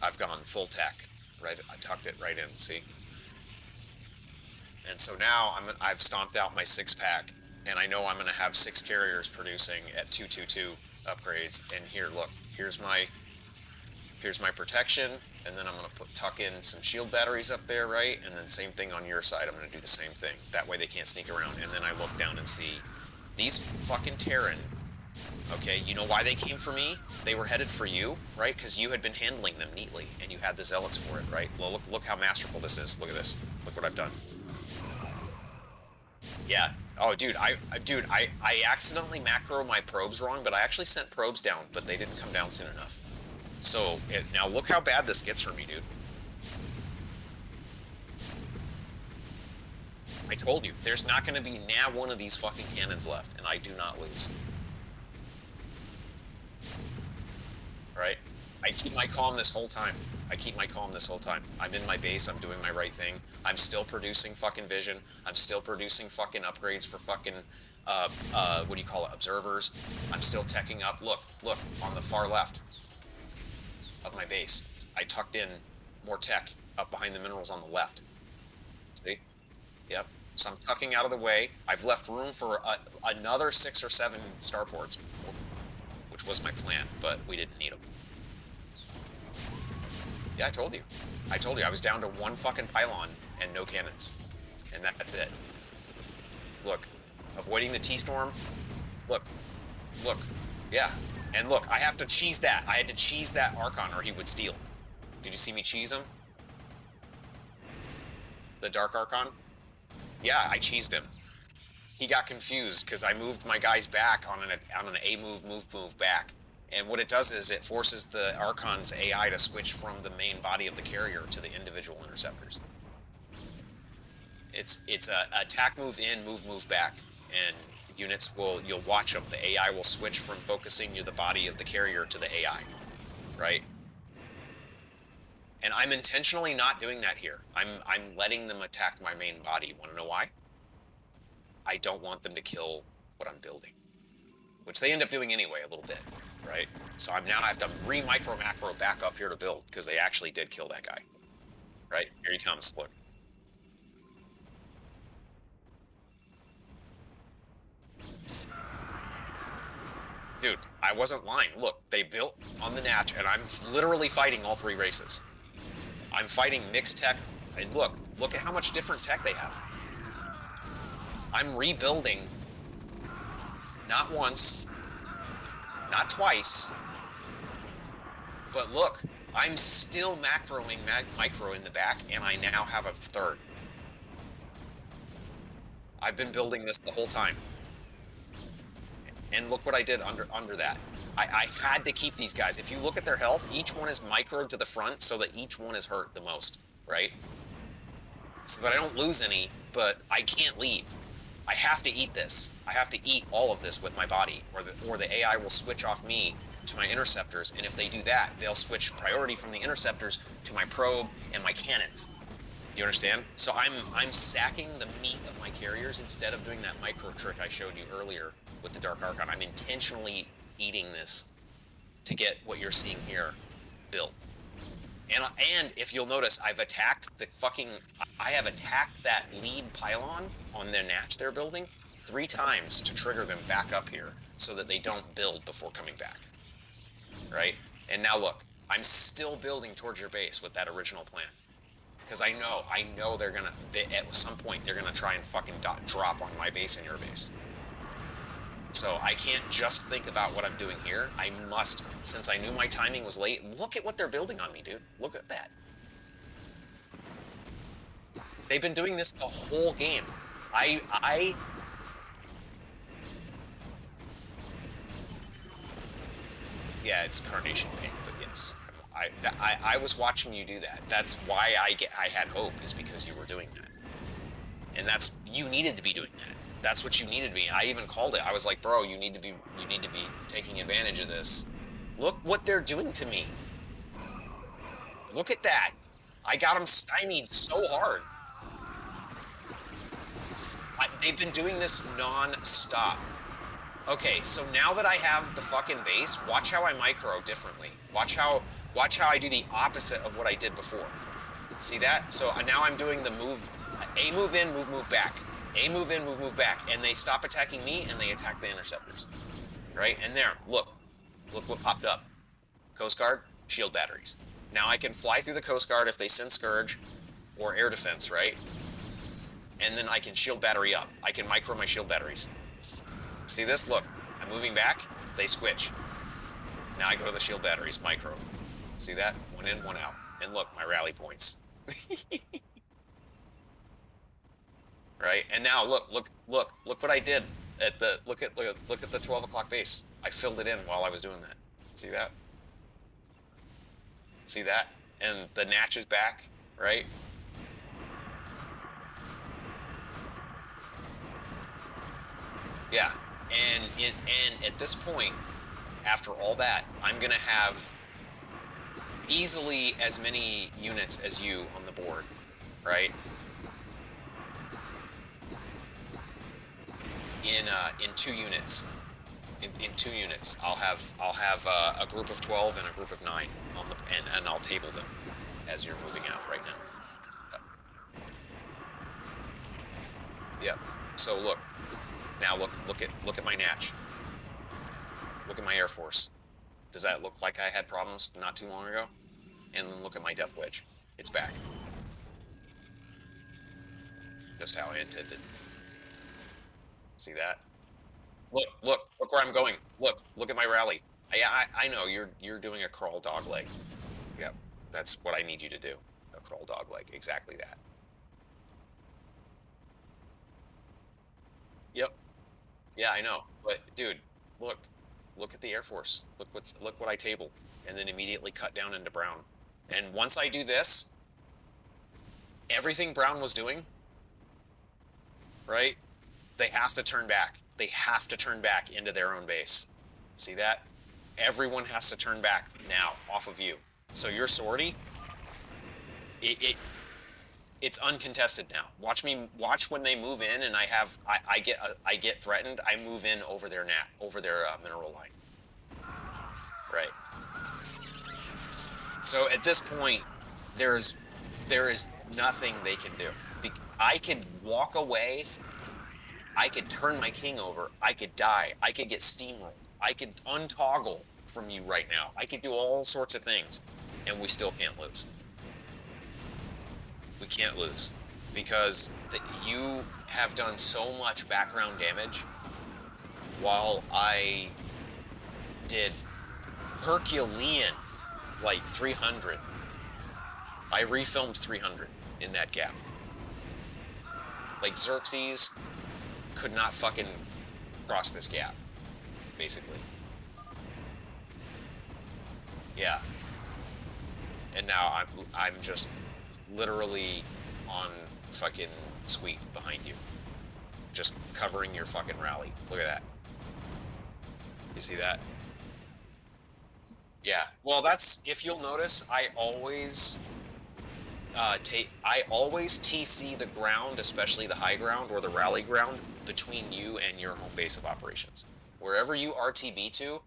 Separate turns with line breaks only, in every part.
I've gone full tech, right? I tucked it right in, see? And so now I've stomped out my 6-pack, and I know I'm going to have 6 carriers producing at 222 upgrades. And here, look, here's my protection, and then I'm going to tuck in some shield batteries up there, right? And then same thing on your side. I'm going to do the same thing. That way they can't sneak around. And then I look down and see these fucking Terran. Okay, you know why they came for me? They were headed for you, right? Because you had been handling them neatly, and you had the zealots for it, right? Well, look how masterful this is. Look at this. Look what I've done. Yeah. Oh, dude, I accidentally macro my probes wrong, but I actually sent probes down, but they didn't come down soon enough. So, now look how bad this gets for me, dude. I told you, there's not going to be now one of these fucking cannons left, and I do not lose. Right? I keep my calm this whole time. I keep my calm this whole time. I'm in my base, I'm doing my right thing. I'm still producing fucking vision. I'm still producing fucking upgrades for fucking, what do you call it, observers. I'm still teching up. Look, on the far left of my base. I tucked in more tech up behind the minerals on the left. See? Yep. So I'm tucking out of the way. I've left room for another 6 or 7 starports, which was my plan, but we didn't need them. Yeah, I told you. I was down to 1 fucking pylon and no cannons. And that's it. Look. Avoiding the T-storm. Look. Yeah. And look, I have to cheese that. I had to cheese that Archon or he would steal. Did you see me cheese him? The Dark Archon? Yeah, I cheesed him. He got confused because I moved my guys back on an A move back. And what it does is it forces the Archon's AI to switch from the main body of the carrier to the individual interceptors. It's a attack move in, move back, and units you'll watch them. The AI will switch from focusing the body of the carrier to the AI, right? And I'm intentionally not doing that here. I'm letting them attack my main body. You want to know why? I don't want them to kill what I'm building, which they end up doing anyway a little bit, right? So I have to re-micro macro back up here to build because they actually did kill that guy, right? Here he comes. Look. Dude, I wasn't lying. Look, they built on the Natch, and I'm literally fighting all 3 races. I'm fighting mixed tech, and look at how much different tech they have. I'm rebuilding not once, not twice, but look, I'm still macroing micro in the back, and I now have a 3rd. I've been building this the whole time. And look what I did under that. I had to keep these guys. If you look at their health, each one is microed to the front so that each one is hurt the most, right? So that I don't lose any, but I can't leave. I have to eat this. I have to eat all of this with my body, or the AI will switch off me to my interceptors, and if they do that, they'll switch priority from the interceptors to my probe and my cannons. Do you understand? So I'm sacking the meat of my carriers instead of doing that micro trick I showed you earlier with the Dark Archon. I'm intentionally eating this to get what you're seeing here built. And if you'll notice, I have attacked that lead pylon on their Natch they're building 3 times to trigger them back up here so that they don't build before coming back. Right? And now look, I'm still building towards your base with that original plan. Because I know at some point they're gonna try and fucking drop on my base and your base. So I can't just think about what I'm doing here. I must, since I knew my timing was late, look at what they're building on me, dude. Look at that. They've been doing this the whole game. Yeah, it's Carnation Pink, but yes. I was watching you do that. That's why I had hope, is because you were doing that. And you needed to be doing that. That's what you needed to be. I even called it. I was like, bro, you need to be taking advantage of this. Look what they're doing to me. Look at that. I got them stymied so hard. They've been doing this non-stop. Okay, so now that I have the fucking base, watch how I micro differently. Watch how Watch how I do the opposite of what I did before. See that? So now I'm doing the move, A move in, move back. A move in, move back. And they stop attacking me and they attack the interceptors. Right? And there, look what popped up. Coast Guard, shield batteries. Now I can fly through the Coast Guard if they send Scourge or air defense, right? And then I can shield battery up. I can micro my shield batteries. See this? Look, I'm moving back, they switch. Now I go to the shield batteries, micro. See that? One in, one out. And look, my rally points. Right? And now look what I did at the look at the 12 o'clock base. I filled it in while I was doing that. See that? See that? And the Natch is back, right? Yeah. And at this point, after all that, I'm gonna have easily as many units as you on the board, right? In 2 units. In 2 units, I'll have a group of 12 and a group of 9 on the and I'll table them as you're moving out right now. Yep. So look, now look at my Natch. Look at my Air Force. Does that look like I had problems not too long ago? And then look at my Death Wedge. It's back. Just how I intended. See that? Look where I'm going. Look at my rally. I know you're doing a crawl dog leg. Yep, that's what I need you to do. A crawl dog leg, exactly that. Yep. Yeah, I know. But dude, look, look at the Air Force. Look what I table, and then immediately cut down into Brown. And once I do this, everything Brown was doing, right? They have to turn back. They have to turn back into their own base. See that? Everyone has to turn back now off of you. So your sortie, it's uncontested now. Watch when they move in, and I get threatened. I move in over their mineral line. Right. So at this point, there is nothing they can do. I could walk away. I could turn my king over. I could die. I could get steamrolled. I could untoggle from you right now. I could do all sorts of things, and we still can't lose. We can't lose because you have done so much background damage while I did Herculean like 300. I refilmed 300 in that gap. Like Xerxes could not fucking cross this gap, basically. Yeah. And now I'm just literally on fucking sweep behind you. Just covering your fucking rally. Look at that. You see that? Yeah. Well, that's, if you'll notice, I always TC the ground, especially the high ground or the rally ground, between you and your home base of operations. Wherever you RTB to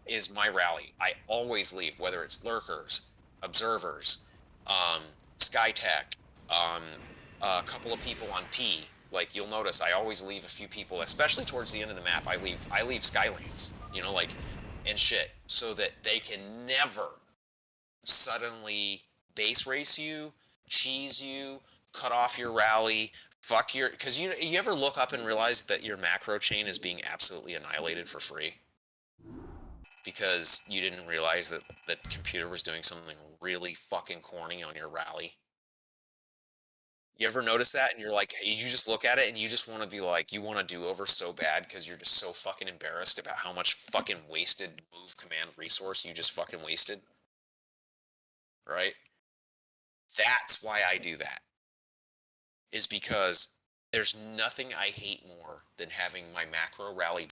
is my rally. I always leave, whether it's lurkers, observers, Skytech, a couple of people on P. Like you'll notice, I always leave a few people, especially towards the end of the map. I leave Skylanes, like, and shit, so that they can never suddenly base race you, cheese you, cut off your rally, fuck your, because you ever look up and realize that your macro chain is being absolutely annihilated for free because you didn't realize that computer was doing something really fucking corny on your rally. You ever notice that and you're like, you just look at it and you just want to be like, you want to do over so bad because you're just so fucking embarrassed about how much fucking wasted move command resource you just fucking wasted, right? That's why I do that, is because there's nothing I hate more than having my macro rally